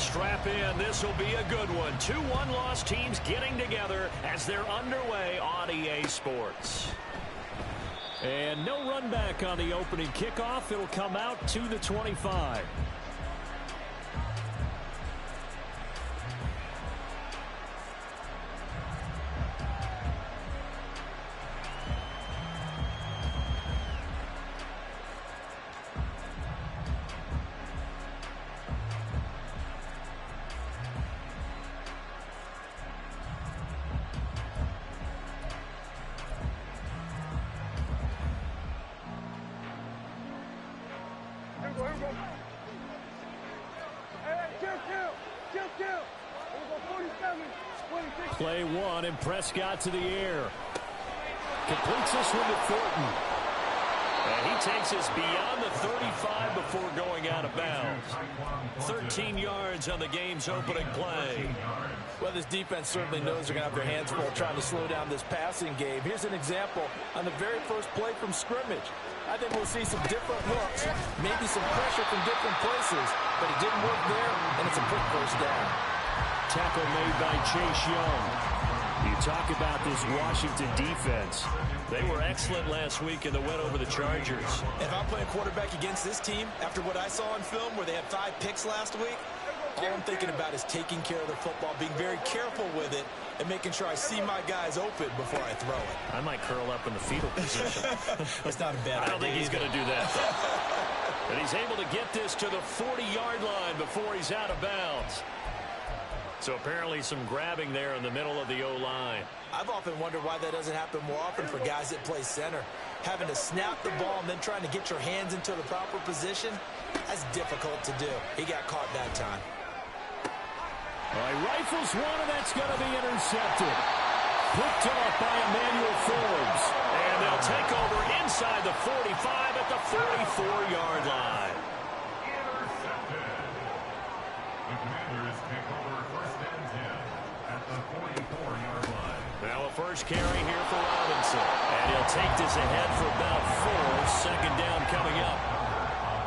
strap in. This will be a good one. 2 one-loss teams getting together as they're underway on EA Sports. And no run back on the opening kickoff. It'll come out to the 25. Play one, and Prescott to the air. Completes this one to Thornton. And he takes us beyond the 35 before going out of bounds. 13 yards on the game's opening play. Well, this defense certainly knows they're going to have their hands full trying to slow down this passing game. Here's an example on the very first play from scrimmage. I think we'll see some different looks, maybe some pressure from different places, but it didn't work there, and it's a quick first down. Tackle made by Chase Young. You talk about this Washington defense. They were excellent last week in the win over the Chargers. If I'm playing quarterback against this team, after what I saw on film where they had 5 picks last week, all I'm thinking about is taking care of the football, being very careful with it, and making sure I see my guys open before I throw it. I might curl up in the fetal position. That's not a bad idea. I don't think he's going to do that, though. But he's able to get this to the 40-yard line before he's out of bounds. So apparently some grabbing there in the middle of the O-line. I've often wondered why that doesn't happen more often for guys that play center. Having to snap the ball and then trying to get your hands into the proper position, that's difficult to do. He got caught that time. All right, rifles one, and that's going to be intercepted. Picked off by Emmanuel Forbes. And they'll take over inside the 45 at the 44-yard line. Intercepted. The Commanders take over first and 10 at the 44-yard line. Now a first carry here for Robinson. And he'll take this ahead for about 4. Second down coming up.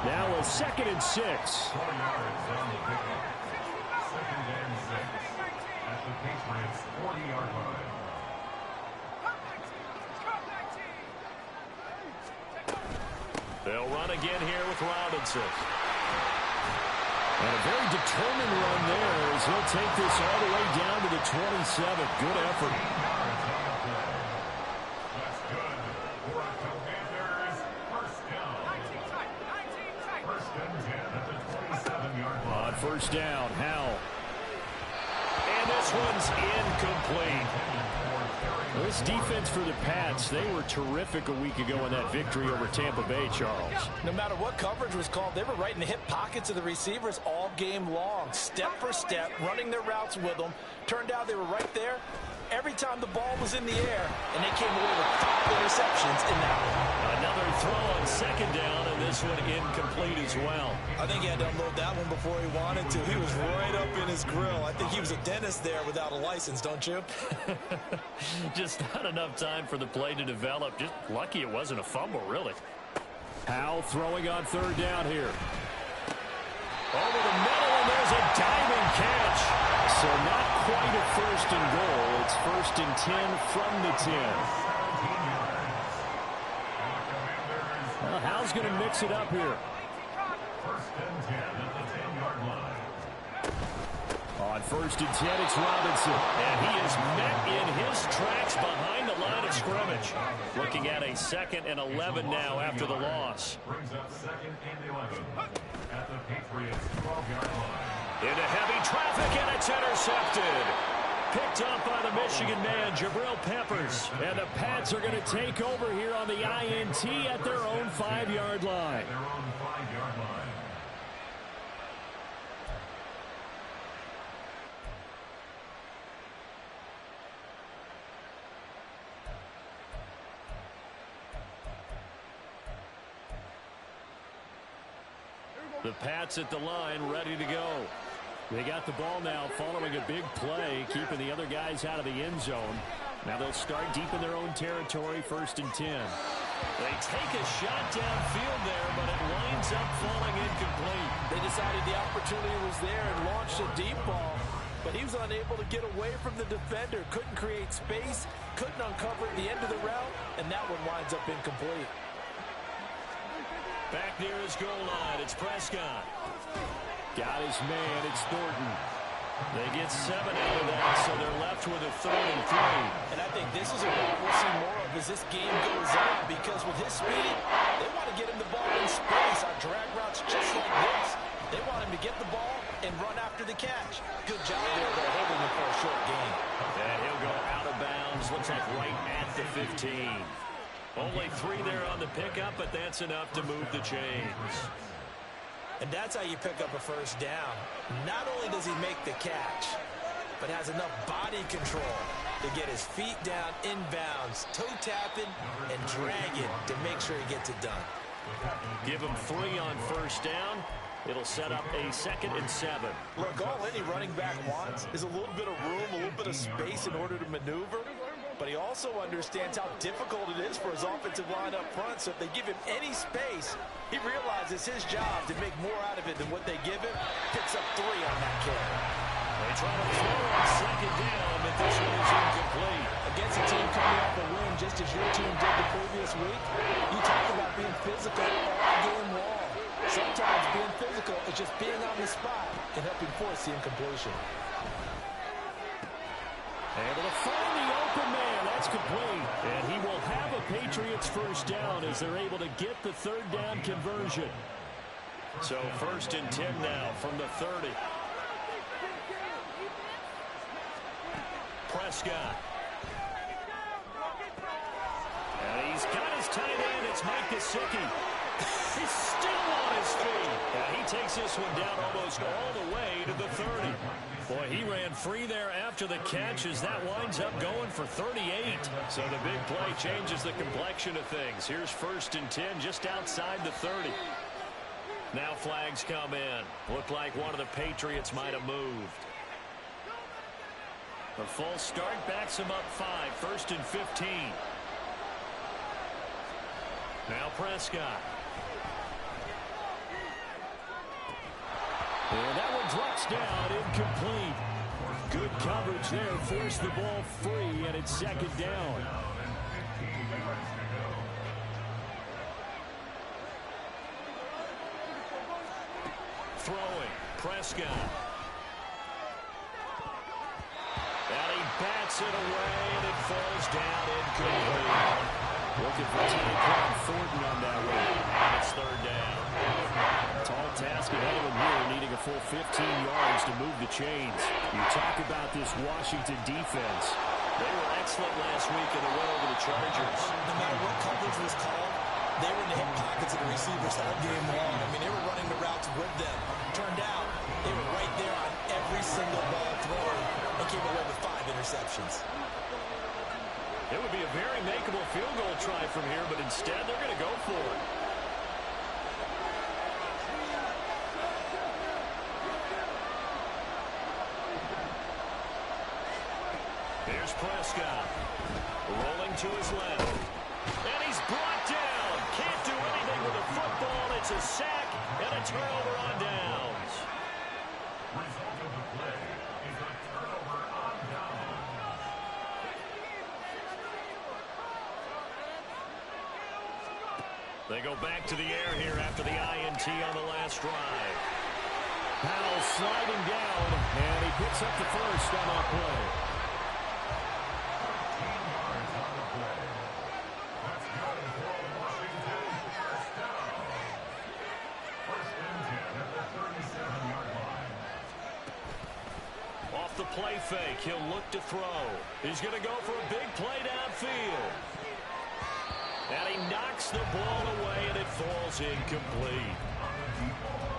Now a 2nd and 6. 4 yards on the pickup. Second and 6 at the Patriots' 40-yard line. They'll run again here with Robinson. And a very determined run there as he'll take this all the way down to the 27. Good effort. That's good for the Commanders. First down. First and 10 at the 27-yard line. On first down, Howell. And this one's incomplete. This defense for the Pats, they were terrific a week ago in that victory over Tampa Bay, Charles. No matter what coverage was called, they were right in the hip pockets of the receivers all game long, step for step, running their routes with them. Turned out they were right there every time the ball was in the air, and they came away with 5 interceptions in that one. Another throw on second down, and this one incomplete as well. I think he had to unload that one before he wanted to. He was right up in his grill. I think he was a dentist there without a license, don't you? Just not enough time for the play to develop. Just lucky it wasn't a fumble, really. Howell throwing on third down here. Over the middle, and there's a diving catch. So not quite a first and goal. It's first and 10 from the 10. Well, Howell's going to mix it up here. First and 10 at the 10-yard line. On first and 10, it's Robinson. And he is met in his tracks behind the line of scrimmage. Looking at a 2nd and 11 now after the loss. Brings up 2nd and 11 at the Patriots' 12-yard line. Into heavy traffic, and it's intercepted. Picked up by the Michigan man, Jabril Peppers. And the Pats are going to take over here on the INT at their own 5-yard line. Their own 5-yard line. The Pats at the line, ready to go. They got the ball now following a big play, keeping the other guys out of the end zone. Now they'll start deep in their own territory, first and 10. They take a shot downfield there, but it winds up falling incomplete. They decided the opportunity was there and launched a deep ball, but he was unable to get away from the defender, couldn't create space, couldn't uncover at the end of the route, and that one winds up incomplete. Back near his goal line, it's Prescott. Got his man, it's Thornton. They get 7 out of that, so they're left with a 3rd and 3. And I think this is a route we'll see more of as this game goes on, because with his speed, they want to get him the ball in space on drag routes just like this. They want him to get the ball and run after the catch. Good job there, though, holding him for a short gain. And he'll go out of bounds, looks like right at the 15. Only 3 there on the pickup, but that's enough to move the chains. And that's how you pick up a first down. Not only does he make the catch, but has enough body control to get his feet down inbounds, toe tapping, and dragging to make sure he gets it done. Give him 3 on first down. It'll set up a 2nd and 7. Look, all any running back wants is a little bit of room, a little bit of space in order to maneuver. But he also understands how difficult it is for his offensive line up front. So if they give him any space, he realizes his job to make more out of it than what they give him. Picks up 3 on that carry. They try to throw on 2nd down, but this one is incomplete. Against a team coming off a win just as your team did the previous week, you talk about being physical all game long. Sometimes being physical is just being on the spot and helping force the incompletion. Able to find the open man. That's complete. And he will have a Patriots first down as they're able to get the 3rd down conversion. So 1st and 10 now from the 30. Prescott. And he's got his tight end. It's Mike Gesicki. He's still on his feet. And he takes this one down almost all the way to the 30. Boy, he ran free there after the catch as that winds up going for 38. So the big play changes the complexion of things. Here's 1st and 10 just outside the 30. Now flags come in. Looked like one of the Patriots might have moved. The full start backs him up 5. 1st and 15. Now Prescott. And that one drops down, incomplete. Good coverage there, forced the ball free, and it's 2nd down. Throwing, Prescott. And he bats it away, and it falls down incomplete. Looking for Tyquan Thornton on that one. And it's 3rd down. Tall task ahead of him here, needing a full 15 yards to move the chains. You talk about this Washington defense. They were excellent last week in the win over the Chargers. No matter what coverage was called, they were in the hip pockets of the receivers all game long. I mean, they were running the routes with them. Turned out, they were right there on every single ball thrown and came away with 5 interceptions. It would be a very makeable field goal try from here, but instead they're going to go for it. Here's Prescott. Rolling to his left. And he's brought down. Can't do anything with the football. It's a sack and a turnover on downs. Result of the play is a turnover on downs. They go back to the air here after the INT on the last drive. Powell sliding down, and he picks up the first on that play. 13 yards on the play. That's good for Washington. First down. 1st and 10 at the 37-yard line. Off the play fake, he'll look to throw. He's going to go for a big play downfield. And he knocks the ball away, and it falls incomplete.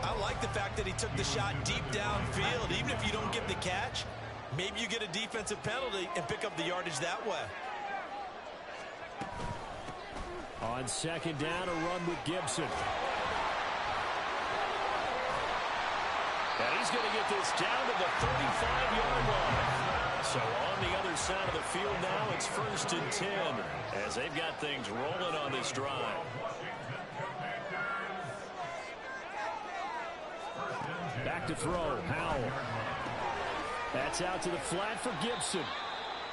I like the fact that he took the shot deep downfield. Even if you don't get the catch, maybe you get a defensive penalty and pick up the yardage that way. On 2nd down, a run with Gibson. And he's going to get this down to the 35-yard line. So on the other side of the field now, it's 1st and 10 as they've got things rolling on this drive. Washington Commanders. 1st and Back to throw. Howell. That's out to the flat for Gibson.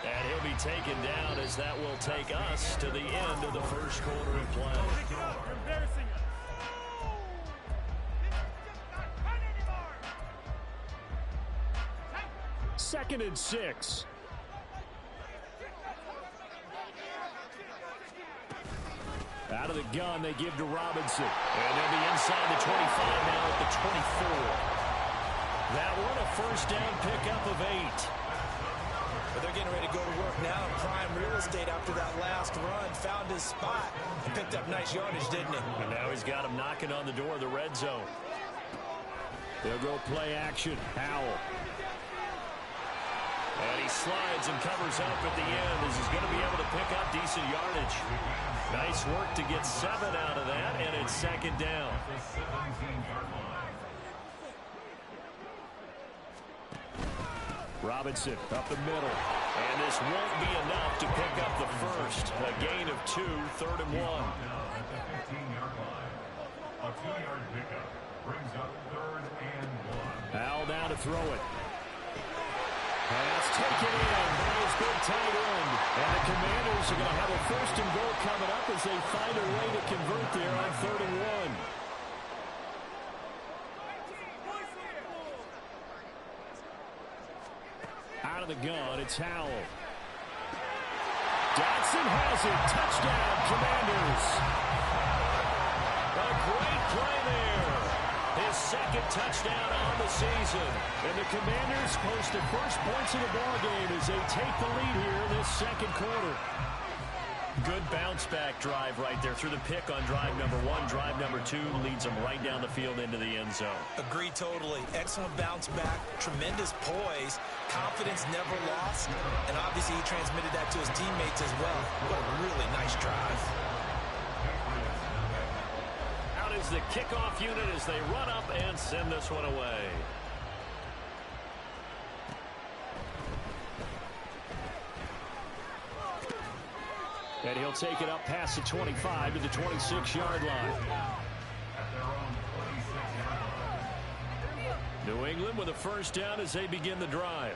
And he'll be taken down as that will take us to the end of the first quarter of play. Second and 6. Out of the gun, they give to Robinson. And they'll be inside the 25 now at the 24. That one a first down pickup of 8. But they're getting ready to go to work now in prime real estate after that last run. Found his spot and picked up nice yardage, didn't he? And now he's got him knocking on the door of the red zone. They'll go play action. Howell. And he slides and covers up at the end as he's going to be able to pick up decent yardage. Nice work to get 7 out of that, and it's second down. Robinson up the middle. And this won't be enough to pick up the first. A gain of 2, 3rd and 1. At the 15-yard line. A 2-yard pickup brings up 3rd and 1. Howell now to throw it. Pass taken in by his big tight end. And the Commanders are going to have a 1st and goal coming up as they find a way to convert there on 3rd and 1. Out of the gun, it's Howell. Dotson has it. Touchdown, Commanders. A great play there. His 2nd touchdown on the season. And the Commanders post the first points of the ballgame as they take the lead here in this 2nd quarter. Good bounce-back drive right there through the pick on drive number 1. Drive number 2 leads them right down the field into the end zone. Agree totally. Excellent bounce back. Tremendous poise. Confidence never lost. And obviously he transmitted that to his teammates as well. What a really nice drive. Out is the kickoff unit as they run up and send this one away. And he'll take it up past the 25 to the 26-yard line. New England with a first down as they begin the drive.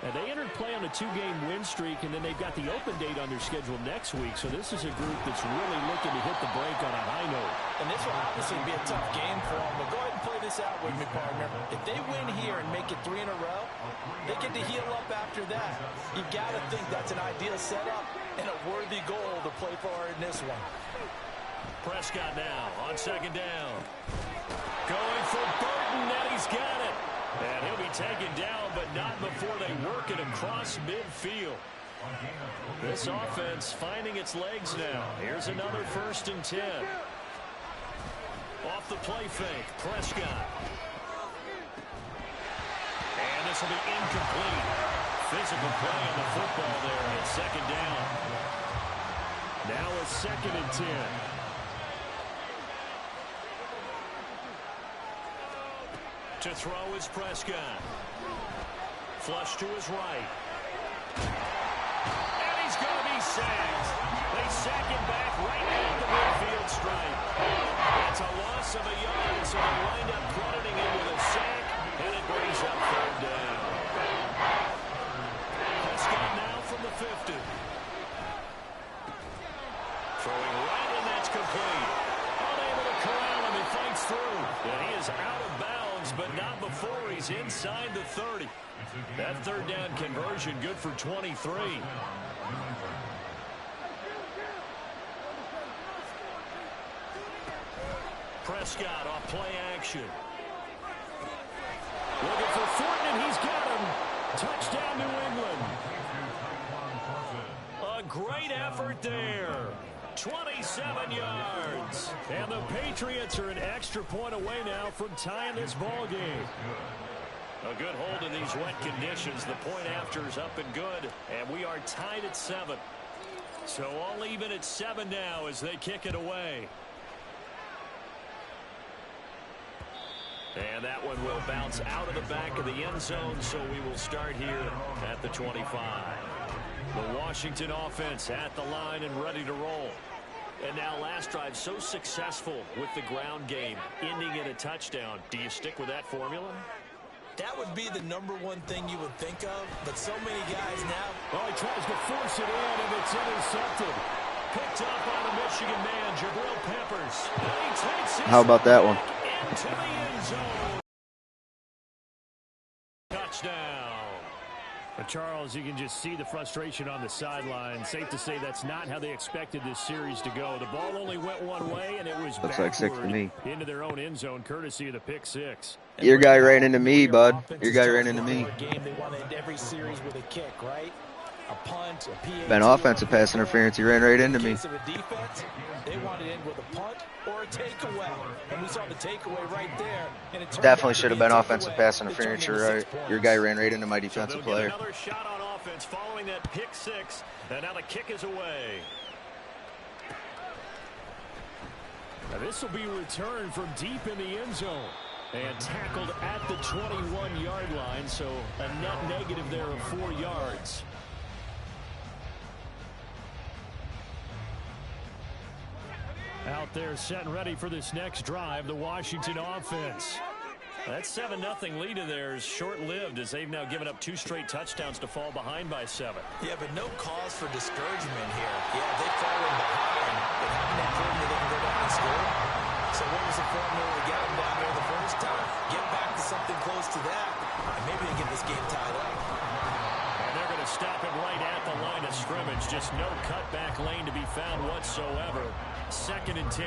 And they entered play on a 2-game win streak, and then they've got the open date on their schedule next week. So this is a group that's really looking to hit the break on a high note. And this will obviously be a tough game for them. But go ahead and play this out with me, partner. If they win here and make it 3 in a row, they get to heal up after that. You've got to think that's an ideal setup and a worthy goal to play for in this one. Prescott now on 2nd down. Going for Burton, and he's got it. And he'll be taken down, but not before they work it across midfield. This offense finding its legs now. Here's another 1st and 10. Off the play fake, Prescott. And this will be incomplete. Physical play on the football there. It's 2nd down. Now it's 2nd and 10. To throw is Prescott. Flush to his right. And he's going to be sacked. They sack him back right down the midfield stripe. That's a loss of a yard, so they wind up crediting him with a sack, and it brings up 3rd down. Prescott now from the 50. Throwing right, and that's complete. Unable to corral him, he fights through. And he is out of bounds, but not before he's inside the 30. That 3rd down conversion good for 23. Prescott off play action. Looking for Thornton, and he's got him. Touchdown, New England. A great effort there. 27 yards. And the Patriots are an extra point away now from tying this ball game. A good hold in these wet conditions. The point after is up and good. And we are tied at 7. So all even at 7 now as they kick it away. And that one will bounce out of the back of the end zone, so we will start here at the 25. The Washington offense at the line and ready to roll. And now last drive so successful with the ground game, ending in a touchdown. Do you stick with that formula? That would be the #1 thing you would think of, but so many guys now. Oh, he tries to force it in, and it's intercepted. Picked up by the Michigan man, Jabril Peppers. And he takes it. How about that one? Into the end zone. Touchdown. But Charles, you can just see the frustration on the sideline. Safe to say that's not how they expected this series to go. The ball only went one way, and it was looks like 6 to me. Into their own end zone, courtesy of the pick six. Your guy ran into me, bud. Your guy ran into me. They want to end every series with a kick, right? A punt, a PAT. Been offensive pass interference. He ran right into me. In case of a defense, they want to end with a punt or a takeaway. And we saw the takeaway right there. And it Definitely should have been offensive pass interference. You're right. Your guy ran right into my defensive player. Another shot on offense following that pick six. And now the kick is away. Now this will be returned from deep in the end zone. And tackled at the 21-yard line. So a net negative there of 4 yards. Out there set and ready for this next drive, the Washington offense. That 7-0 lead of theirs short-lived as they've now given up 2 straight touchdowns to fall behind by 7. Yeah, but no cause for discouragement here. Yeah, they've fallen behind, but haven't they proven that they can go down and score? So what was the formula to get them down there the first time? Get back to something close to that, and maybe they get this game tied up. And they're going to stop him right at the line of scrimmage. Just no cutback lane to be found whatsoever. 2nd and 10.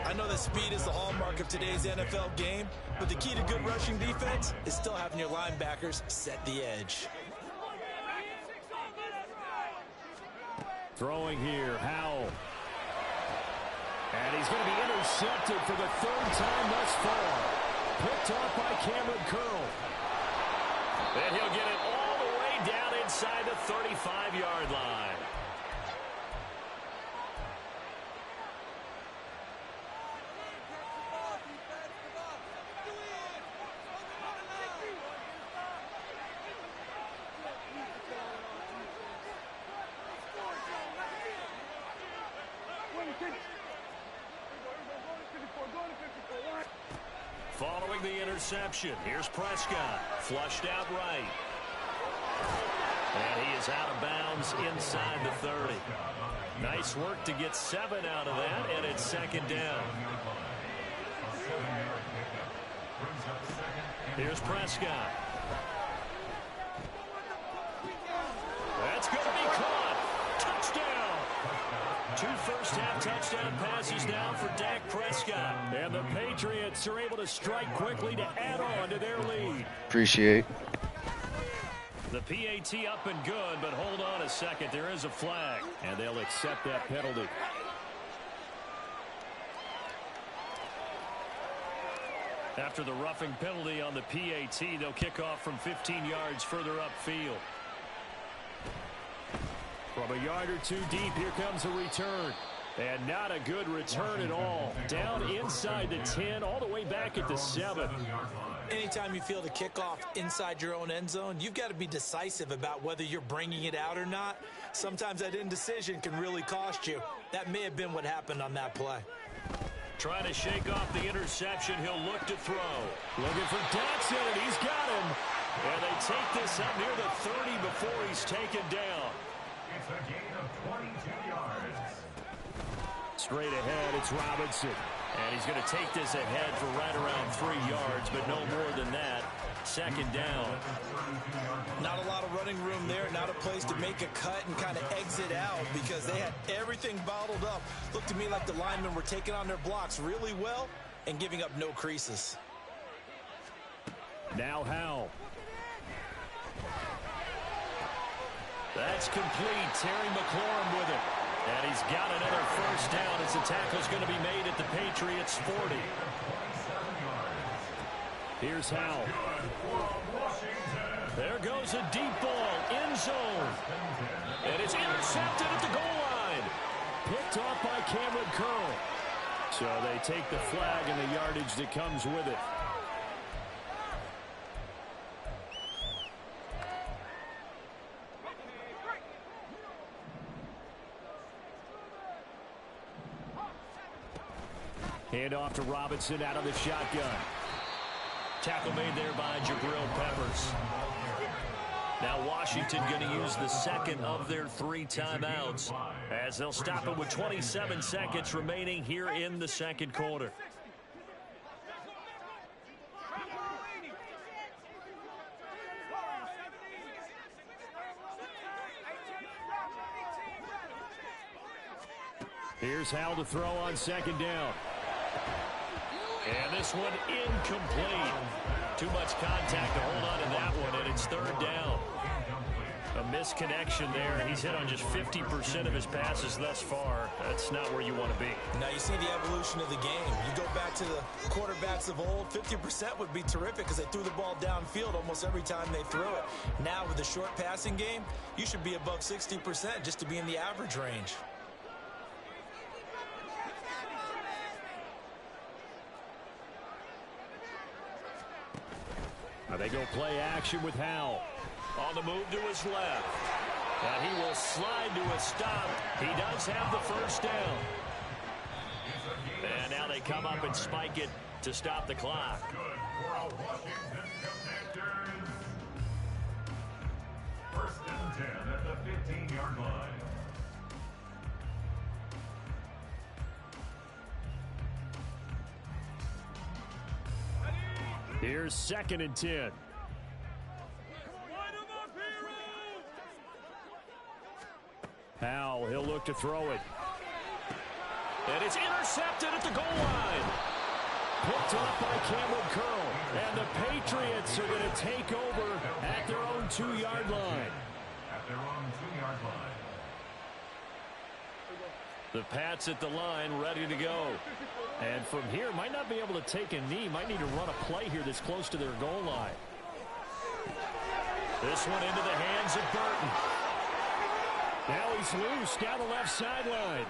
I know that speed is the hallmark of today's NFL game, but the key to good rushing defense is still having your linebackers set the edge. Throwing here, Howell. And he's going to be intercepted for the 3rd time thus far. Picked off by Cameron Curl. And he'll get it all the way down inside the 35-yard line. Following the interception, here's Prescott, flushed out right. And he is out of bounds inside the 30. Nice work to get 7 out of that, and it's 2nd down. Here's Prescott. That's going to be caught. Touchdown. 2 first-half touchdown passes now for Dak Prescott. And the Patriots are able to strike quickly to add on to their lead. Appreciate. The PAT up and good, but hold on a second. There is a flag, and they'll accept that penalty. After the roughing penalty on the PAT, they'll kick off from 15 yards further upfield. From a yard or 2 deep, here comes a return. And not a good return at all. Down inside the 10, all the way back at the 7. Anytime you feel the kickoff inside your own end zone, you've got to be decisive about whether you're bringing it out or not. Sometimes that indecision can really cost you. That may have been what happened on that play. Trying to shake off the interception, he'll look to throw. Looking for Dotson, and he's got him. And they take this up near the 30 before he's taken down. It's a gain of 22 yards. Straight ahead, it's Robinson. And he's going to take this ahead for right around 3 yards, but no more than that. 2nd down. Not a lot of running room there, not a place to make a cut and kind of exit out because they had everything bottled up. Looked to me like the linemen were taking on their blocks really well and giving up no creases. Now Howell. That's complete. Terry McLaurin with it. And he's got another first down as the tackle's going to be made at the Patriots' 40. Here's Howell. There goes a deep ball, end zone. And it's intercepted at the goal line. Picked off by Cameron Curl. So they take the flag and the yardage that comes with it. Hand off to Robinson out of the shotgun. Tackle made there by Jabril Peppers. Now Washington going to use the second of their 3 timeouts as they'll stop it with 27 seconds remaining here in the second quarter. Here's Howell to throw on second down. And this one incomplete. Too much contact to hold on to that one, and it's third down. A misconnection there. He's hit on just 50% of his passes thus far. That's not where you want to be. Now you see the evolution of the game. You go back to the quarterbacks of old, 50% would be terrific because they threw the ball downfield almost every time they threw it. Now with the short passing game, you should be above 60% just to be in the average range. Now they go play action with Howell. On the move to his left. And he will slide to a stop. He does have the first down. And now they come up and spike it to stop the clock. Good for a Washington Commanders. 1st and 10 at the 15-yard line. Here's 2nd and 10. Howell, he'll look to throw it. And it's intercepted at the goal line. Picked up by Cameron Curl. And the Patriots are going to take over at their own 2-yard line. At their own 2-yard line. The Pats at the line, ready to go. And from here, might not be able to take a knee. Might need to run a play here that's close to their goal line. This one into the hands of Burton. Now he's loose down the left sideline.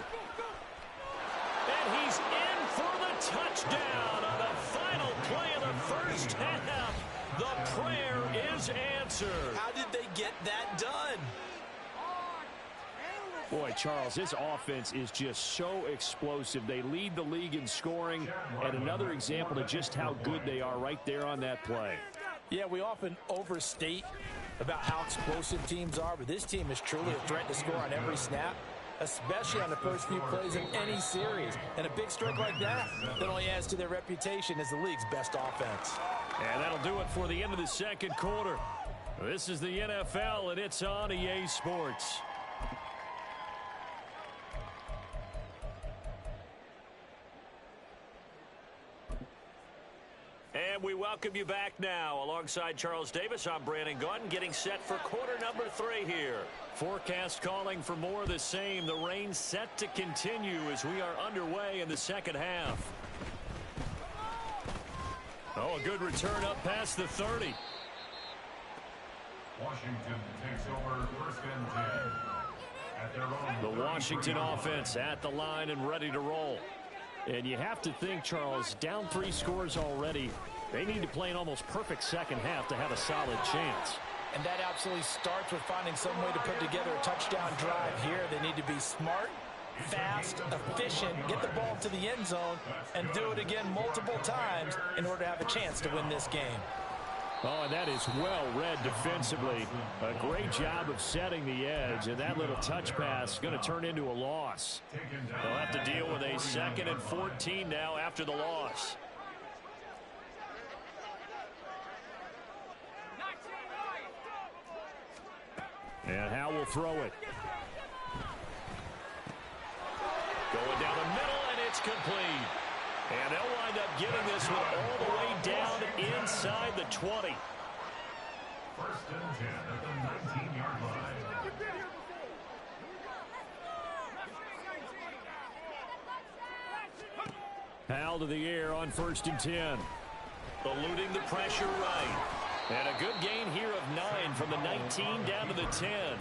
And he's in for the touchdown on the final play of the first half. The prayer is answered. How did they get that done? Boy, Charles, this offense is just so explosive. They lead the league in scoring, and another example of just how good they are right there on that play. Yeah, we often overstate about how explosive teams are, but this team is truly a threat to score on every snap, especially on the first few plays of any series. And a big strike like that only adds to their reputation as the league's best offense. And that'll do it for the end of the second quarter. This is the NFL, and it's on EA Sports. And we welcome you back now. Alongside Charles Davis, I'm Brandon Gaudin, getting set for quarter number 3 here. Forecast calling for more of the same. The rain set to continue as we are underway in the second half. Oh, a good return up past the 30. Washington takes over 1st and 10. At their own The Washington offense at the line and ready to roll. And you have to think, Charles, down 3 scores already. They need to play an almost perfect second half to have a solid chance. And that absolutely starts with finding some way to put together a touchdown drive here. They need to be smart, fast, efficient, get the ball to the end zone, and do it again multiple times in order to have a chance to win this game. Oh, and that is well read defensively. A great job of setting the edge, and that little touch pass is going to turn into a loss. They'll have to deal with a 2nd and 14 now after the loss. And Howell will throw it. Going down the middle, and it's complete. And they'll wind up getting this one all the way down inside the 20. 1st and 10 at the 19-yard line. Howell to the air on 1st and 10. Eluding the pressure right. And a good gain here of 9 from the 19 down to the 10.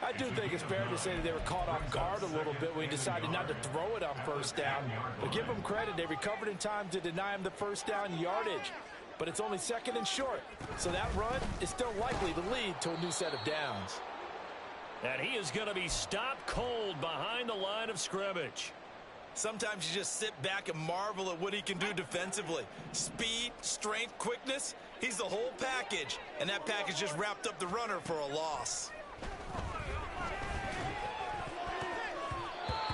I do think it's fair to say that they were caught off guard a little bit when he decided not to throw it on 1st down. But give them credit, they recovered in time to deny him the 1st down yardage. But it's only 2nd and short, so that run is still likely to lead to a new set of downs. And he is going to be stopped cold behind the line of scrimmage. Sometimes you just sit back and marvel at what he can do defensively. Speed, strength, quickness, he's the whole package. And that package just wrapped up the runner for a loss.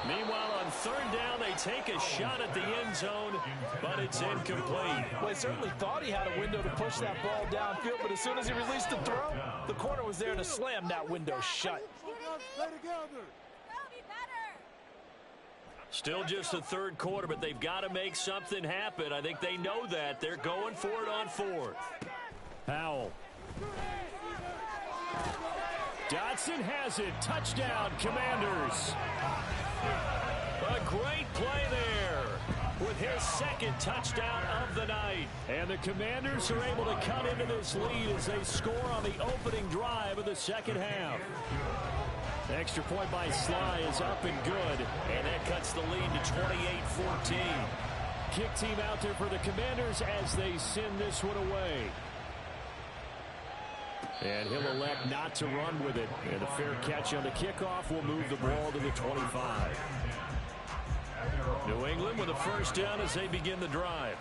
Meanwhile, on third down, they take a shot at the end zone, but it's incomplete. Well, he certainly thought he had a window to push that ball downfield, but as soon as he released the throw, the corner was there to slam that window shut. Still just the third quarter, but they've got to make something happen. I think they know that. They're going for it on fourth. Powell. Dotson has it. Touchdown, Commanders. A great play there with his second touchdown of the night. And the Commanders are able to cut into this lead as they score on the opening drive of the second half. Extra point by Sly is up and good, and that cuts the lead to 28-14. Kick team out there for the Commanders as they send this one away. And he'll elect not to run with it. And a fair catch on the kickoff will move the ball to the 25. New England with a first down as they begin the drive.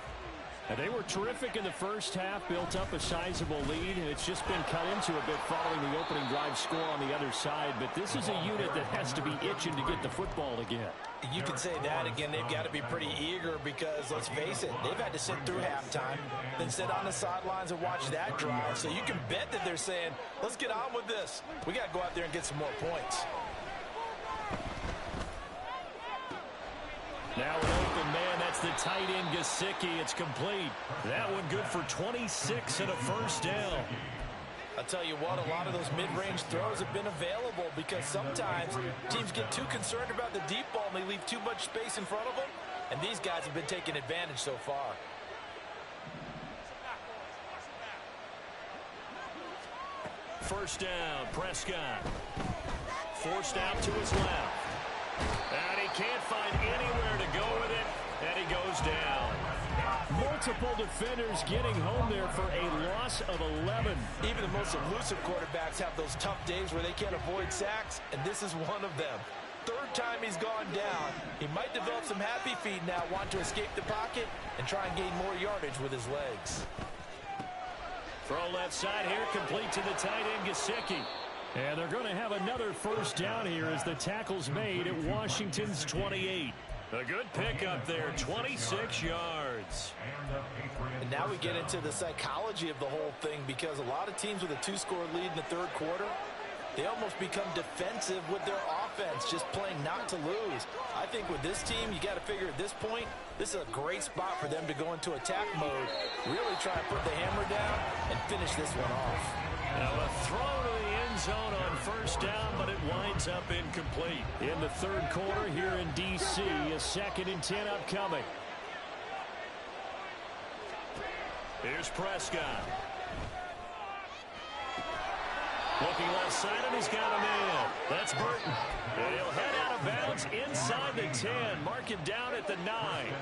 And they were terrific in the first half, built up a sizable lead, and it's just been cut into a bit following the opening drive score on the other side. But this is a unit that has to be itching to get the football again. You could say that again. They've got to be pretty eager because, let's face it, they've had to sit through halftime, then sit on the sidelines and watch that drive. So you can bet that they're saying, let's get on with this. We got to go out there and get some more points. Now an open man, that's the tight end Gesicki. It's complete. That one good for 26 and a first down. I'll tell you what, a lot of those mid-range throws have been available because sometimes teams get too concerned about the deep ball and they leave too much space in front of them. And these guys have been taking advantage so far. First down, Prescott. Forced out to his left. And he can't find anywhere to go with it, and he goes down. Multiple defenders getting home there for a loss of 11. Even the most elusive quarterbacks have those tough days where they can't avoid sacks, and this is one of them. Third time he's gone down. He might develop some happy feet now, want to escape the pocket and try and gain more yardage with his legs. Throw left side here, complete to the tight end, Gesicki. And they're going to have another first down here as the tackle's made at Washington's 28. A good pickup there, 26 yards. And now we get into the psychology of the whole thing because a lot of teams with a two-score lead in the third quarter, they almost become defensive with their offense, just playing not to lose. I think with this team, you got to figure at this point, this is a great spot for them to go into attack mode, really try and put the hammer down and finish this one off. Now a throw to the end zone on first down, but it winds up incomplete. In the third quarter here in D.C., a 2nd and 10 upcoming. Here's Prescott. Looking left side, and he's got a man. That's Burton. And he'll head out of bounds inside the 10. Mark it down at the 9.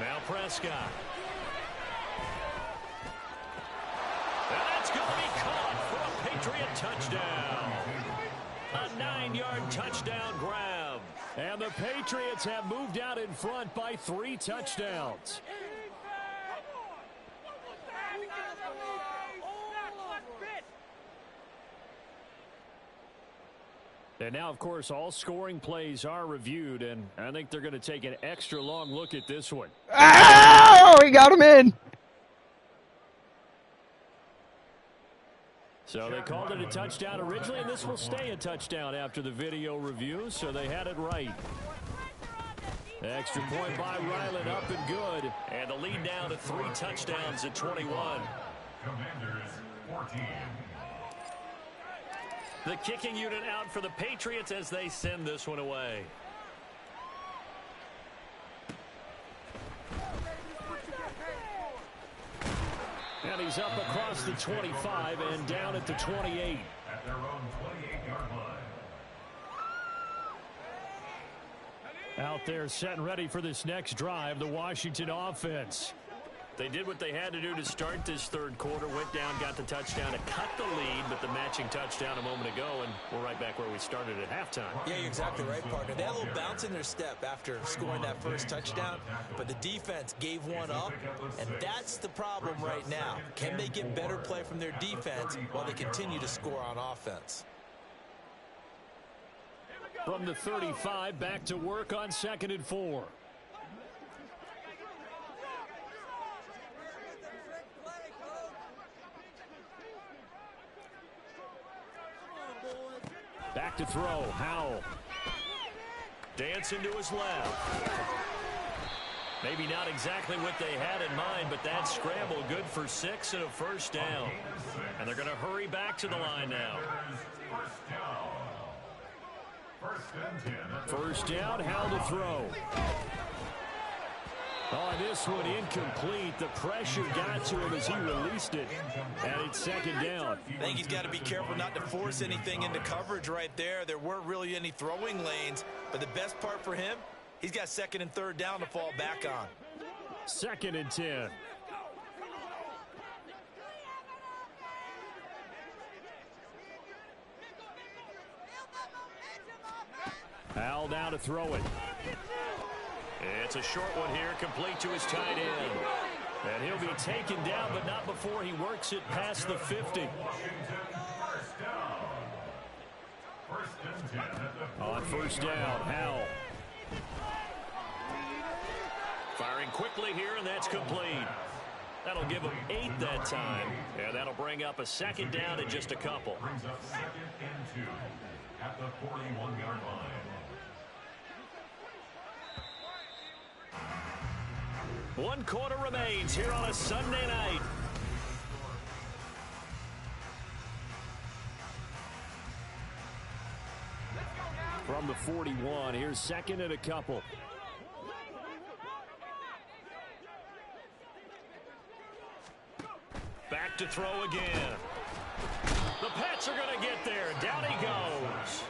Now Prescott. And that's going to be caught for a Patriot touchdown. A 9-yard touchdown grab. And the Patriots have moved out in front by 3 touchdowns. And now, of course, all scoring plays are reviewed, and I think they're going to take an extra long look at this one. Oh, he got him in. So they called it a touchdown originally, and this will stay a touchdown after the video review, so they had it right. Extra point by Ryland, up and good. And the lead now to 3 touchdowns at 21. Commanders 14. The kicking unit out for the Patriots as they send this one away. And he's up across the 25 and down at the 28. At their own 28-yard line. Out there set and ready for this next drive, the Washington offense. They did what they had to do to start this third quarter. Went down, got the touchdown to cut the lead, but the matching touchdown a moment ago, and we're right back where we started at halftime. Yeah, you're exactly right, partner. They had a little bounce in their step after scoring that first touchdown, but the defense gave one up, and that's the problem right now. Can they get better play from their defense while they continue to score on offense? From the 35, back to work on 2nd and 4. Back to throw. Howell. Dancing to his left. Maybe not exactly what they had in mind, but that scramble good for 6 and a first down. And they're going to hurry back to the line now. First down, Howell to throw. Oh, this one incomplete. The pressure got to him as he released it. And it's 2nd down. I think he's got to be careful not to force anything into coverage right there. There weren't really any throwing lanes. But the best part for him, he's got 2nd and 3rd down to fall back on. 2nd and 10. Howell now to throw it. It's a short one here, complete to his tight end. And he'll be taken down, but not before he works it past the 50. On first down, Howell. Firing quickly here, and that's complete. That'll give him 8 that time, and that'll bring up a 2nd down in just a couple. Brings up 2nd and 2 at the 41-yard line. One quarter remains here on a Sunday night. From the 41, here's 2nd and a couple. Back to throw again. The Pats are going to get there. Down he goes.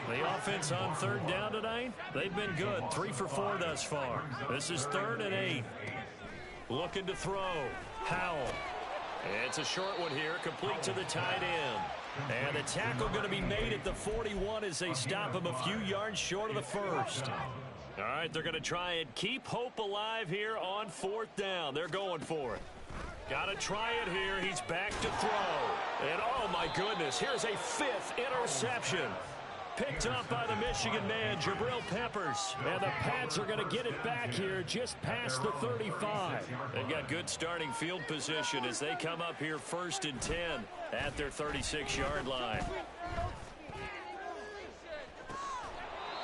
The offense on 3rd down tonight, they've been good. 3 for 4 thus far. This is 3rd and 8. Looking to throw. Howell. It's a short one here, complete to the tight end. And the tackle going to be made at the 41 as they stop him a few yards short of the first. All right, they're going to try and keep hope alive here on 4th down. They're going for it. Got to try it here. He's back to throw. And oh my goodness, here's a 5th interception. Picked up by the Michigan man, Jabril Peppers. And the Pats are going to get it back here just past the 35. They've got good starting field position as they come up here 1st and 10 at their 36-yard line.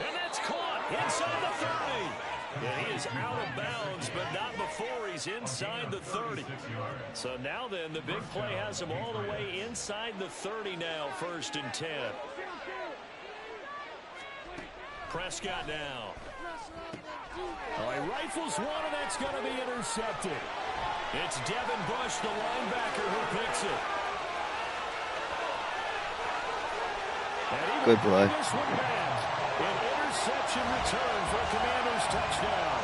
And that's caught inside the 30. And he is out of bounds, but not before he's inside the 30. So now then, the big play has him all the way inside the 30 now, 1st and 10. Prescott now. Oh, he rifles one, and that's going to be intercepted. It's Devin Bush, the linebacker, who picks it. Good play. This one back. An interception return for a Commanders touchdown.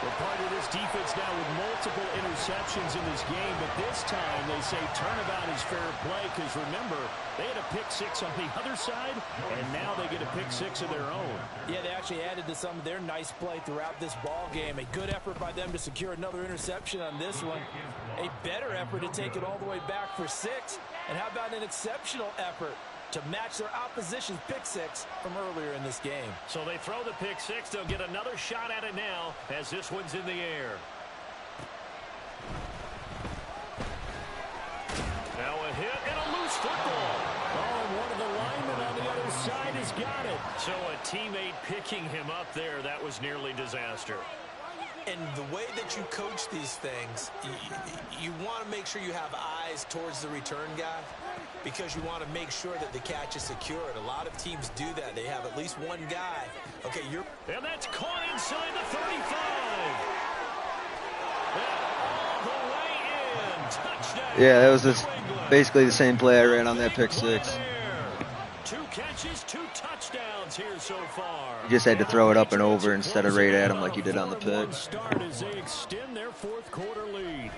We're part of this defense now with multiple interceptions in this game, but this time they say turnabout is fair play because, remember, they had a pick 6 on the other side, and now they get a pick 6 of their own. Yeah, they actually added to some of their nice play throughout this ball game. A good effort by them to secure another interception on this one. A better effort to take it all the way back for 6. And how about an exceptional effort to match their opposition's pick 6 from earlier in this game. So they throw the pick 6. They'll get another shot at it now as this one's in the air. Now a hit and a loose football. Oh, and one of the linemen on the other side has got it. So a teammate picking him up there, that was nearly disaster. And the way that you coach these things, you want to make sure you have eyes towards the return guy because you want to make sure that the catch is secured. A lot of teams do that. They have at least one guy. Okay, and that's caught inside the 35. All the way in. Touchdown. Yeah, that was basically the same play I ran on that pick 6. 2 catches, 2 touchdowns downs here so far. You just had to throw it up and over instead of right at him like you did on the pitch. Start as they extend their fourth quarter lead.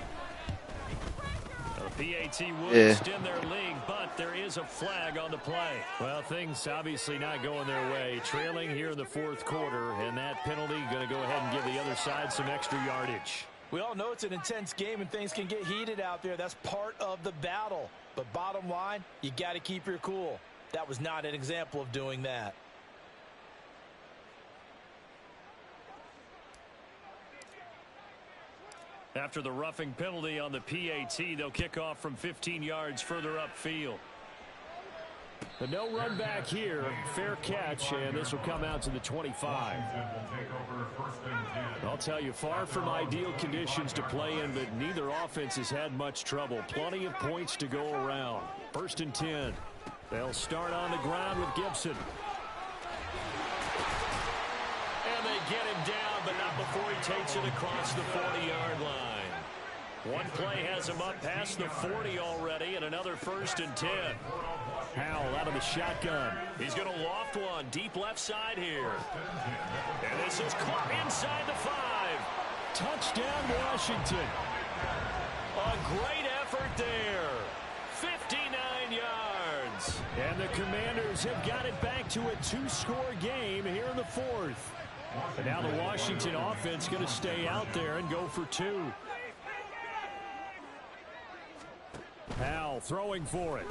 The PAT will extend their lead, but there is a flag on the play. Well, things obviously not going their way. Trailing here in the fourth quarter, and that penalty going to go ahead and give the other side some extra yardage. We all know it's an intense game and things can get heated out there. That's part of the battle. But bottom line, you got to keep your cool. That was not an example of doing that. After the roughing penalty on the PAT, they'll kick off from 15 yards further upfield. But no run back here. Fair catch, and this will come out to the 25. I'll tell you, far from ideal conditions to play in, but neither offense has had much trouble. Plenty of points to go around. 1st and 10. They'll start on the ground with Gibson. And they get him down, but not before he takes it across the 40-yard line. One play has him up past the 40 already, and another 1st and 10. Howell out of the shotgun. He's going to loft one deep left side here. And this is caught inside the 5. Touchdown, Washington. A great effort there. 59 yards. And the Commanders have got it back to a 2-score game here in the 4th. But now the Washington offense going to stay out there and go for 2. Howell throwing for it.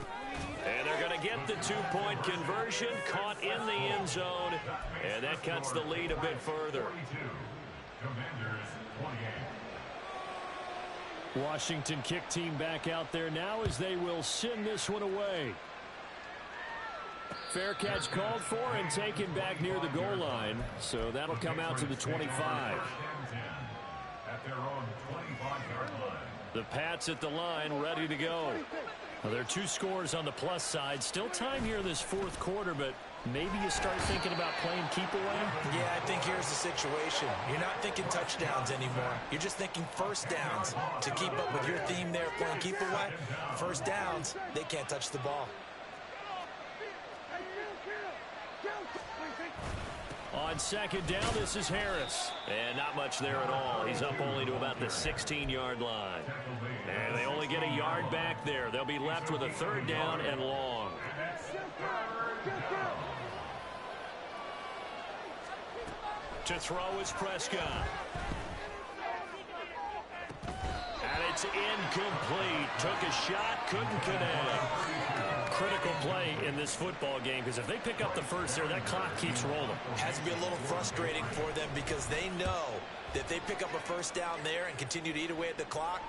And they're going to get the 2-point conversion, caught in the end zone, and that cuts the lead a bit further. Washington kick team back out there now as they will send this one away. Fair catch called for and taken back near the goal line, so that'll come out to the 25. At their own 25-yard line. The Pats at the line, ready to go. Well, there are 2 scores on the plus side. Still time here in this 4th quarter, but maybe you start thinking about playing keep away? Yeah, I think here's the situation. You're not thinking touchdowns anymore. You're just thinking first downs. To keep up with your theme there, playing keep away, first downs, they can't touch the ball. On 2nd down, this is Harris. And not much there at all. He's up only to about the 16-yard line. And they only get a yard back there. They'll be left with a 3rd down and long. To throw is Prescott. And it's incomplete. Took a shot, couldn't connect. Critical play in this football game, because if they pick up the first there, that clock keeps rolling. Has to be a little frustrating for them because they know that if they pick up a first down there and continue to eat away at the clock,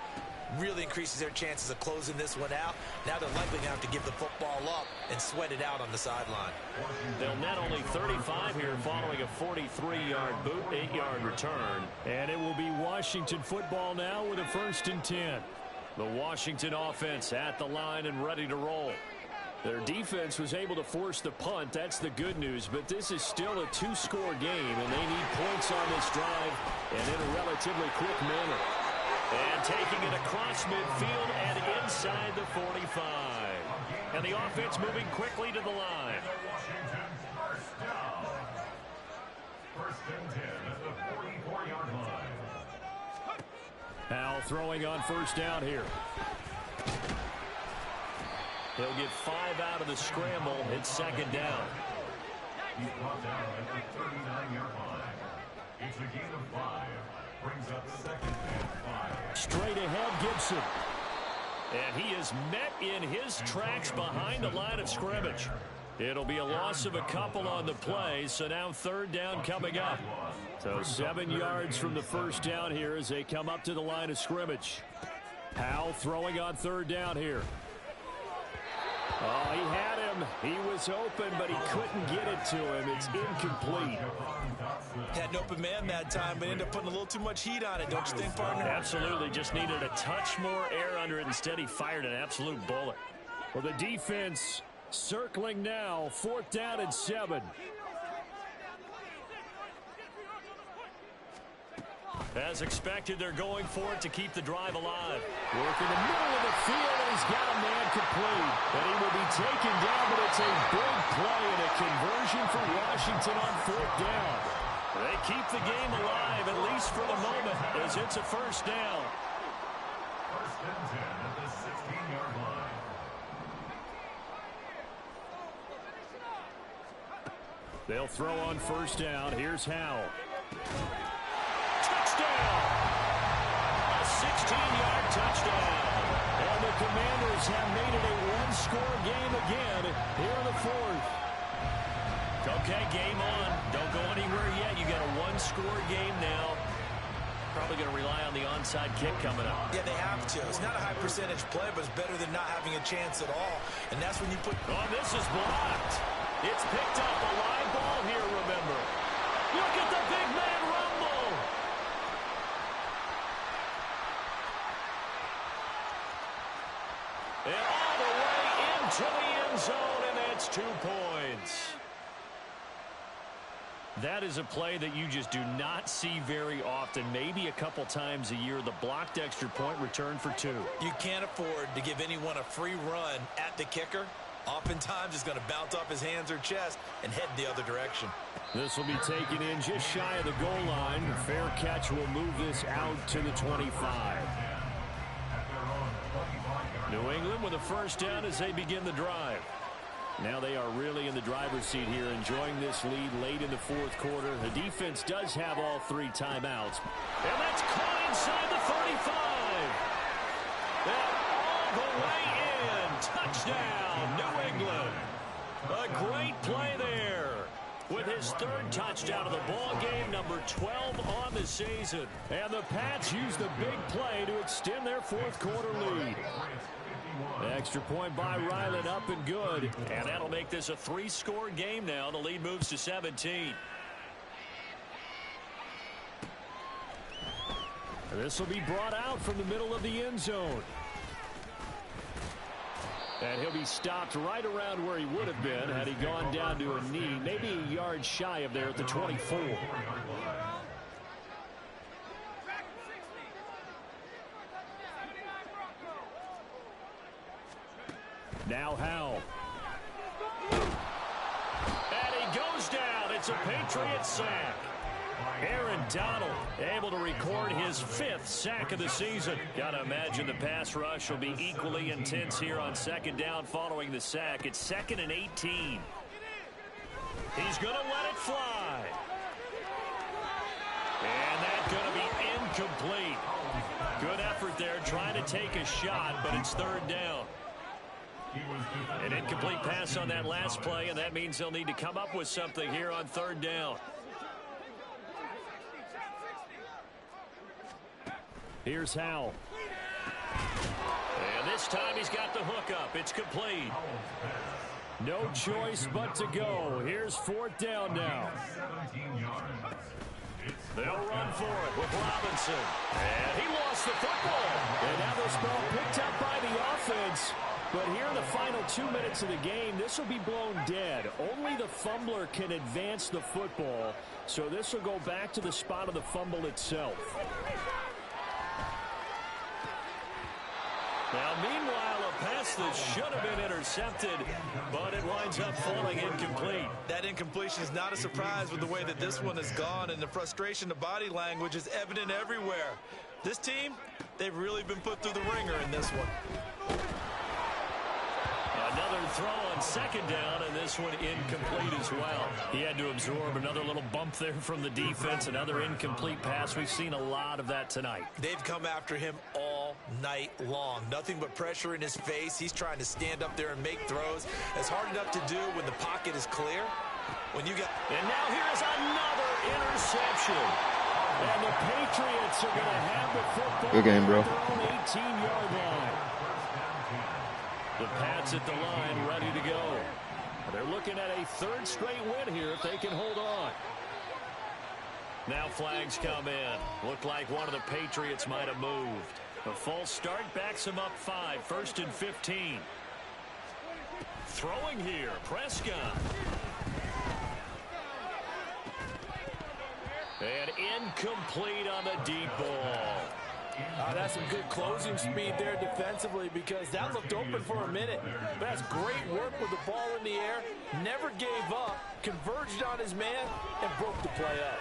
really increases their chances of closing this one out. Now they're likely going to have to give the football up and sweat it out on the sideline. They'll net only 35 here following a 43-yard boot, 8-yard return. And it will be Washington football now with a 1st and 10. The Washington offense at the line and ready to roll. Their defense was able to force the punt. That's the good news. But this is still a 2-score game, and they need points on this drive and in a relatively quick manner. And taking it across midfield and inside the 45. And the offense moving quickly to the line. Washington first down. 1st and 10 at the 44-yard line. Howell throwing on 1st down here. He'll get 5 out of the scramble. It's 2nd down. He's brought down at the 39-yard line. It's a gain of 5. Brings up 2nd and 5. Straight ahead, Gibson. And he is met in his tracks behind the line of scrimmage. It'll be a loss of a couple on the play, so now 3rd down coming up. So 7 yards from the 1st down here as they come up to the line of scrimmage. Howell throwing on 3rd down here. Oh, he had him. He was open, but he couldn't get it to him. It's incomplete. Had an open man that time, but ended up putting a little too much heat on it, don't you think, partner? Absolutely. Just needed a touch more air under it. Instead, he fired an absolute bullet. Well, the defense circling now. 4th down and 7. As expected, they're going for it to keep the drive alive. Working the middle of the field, and he's got a man complete. And he will be taken down, but it's a big play and a conversion for Washington on 4th down. They keep the game alive, at least for the moment, as it's a first down. First and 10 at the 16-yard line. They'll throw on first down. Here's Howell. Touchdown! A 16-yard touchdown. And the Commanders have made it a one-score game again here in the 4th. Okay, game on. Don't go anywhere yet. You got a one-score game now. Probably going to rely on the onside kick coming up. Yeah, they have to. It's not a high-percentage play, but it's better than not having a chance at all. And that's when you put... Oh, this is blocked. It's picked up. A live ball here, remember. Look at the big man rumble. And all the way into the end zone, and that's 2 points. That is a play that you just do not see very often. Maybe a couple times a year, the blocked extra point return for 2. You can't afford to give anyone a free run at the kicker. Oftentimes, he's going to bounce off his hands or chest and head the other direction. This will be taken in just shy of the goal line. The fair catch will move this out to the 25. New England with a first down as they begin the drive. Now they are really in the driver's seat here, enjoying this lead late in the 4th quarter. The defense does have all 3 timeouts. And that's caught inside the 35. And all the way in. Touchdown, New England. A great play there. With his 3rd touchdown of the ball game, number 12 on the season. And the Pats use the big play to extend their 4th quarter lead. The extra point by Ryland up and good. And that'll make this a 3-score game now. The lead moves to 17. And this will be brought out from the middle of the end zone. And he'll be stopped right around where he would have been had he gone down to a knee, maybe a yard shy of there at the 24. Now Howell. And he goes down. It's a Patriot sack. Aaron Donald able to record his 5th sack of the season. Gotta imagine the pass rush will be equally intense here on 2nd down following the sack. It's 2nd and 18. He's gonna let it fly. And that's gonna be incomplete. Good effort there trying to take a shot, but it's 3rd down. An incomplete pass on that last play, and that means they'll need to come up with something here on 3rd down. Here's Howell. And this time he's got the hook up. It's complete. No choice but to go. Here's 4th down now. They'll run for it with Robinson. And he lost the football. And now this ball picked up by the offense. But here in the final 2 minutes of the game, this will be blown dead. Only the fumbler can advance the football. So this will go back to the spot of the fumble itself. Now, meanwhile, a pass that should have been intercepted, but it winds up falling incomplete. That incompletion is not a surprise with the way that this one has gone, and the frustration, the body language is evident everywhere. This team, they've really been put through the ringer in this one. Another throw on 2nd down, and this one incomplete as well. He had to absorb another little bump there from the defense, another incomplete pass. We've seen a lot of that tonight. They've come after him all night long. Nothing but pressure in his face. He's trying to stand up there and make throws. It's hard enough to do when the pocket is clear. When you got... And now here's another interception. And the Patriots are going to have the football. Good game, bro. At their own 18-yard line. The Pats at the line, ready to go. They're looking at a 3rd straight win here if they can hold on. Now flags come in. Looked like one of the Patriots might have moved. A false start backs him up 5. 1st and 15. Throwing here, Prescott. And Incomplete on the deep ball. That's some good closing speed there defensively because that looked open for a minute. But that's great work with the ball in the air. Never gave up, converged on his man, and broke the play up.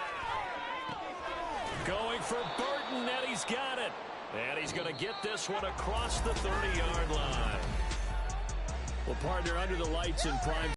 Going for Burton, and he's got it. And he's going to get this one across the 30-yard line. Well, partner, under the lights in prime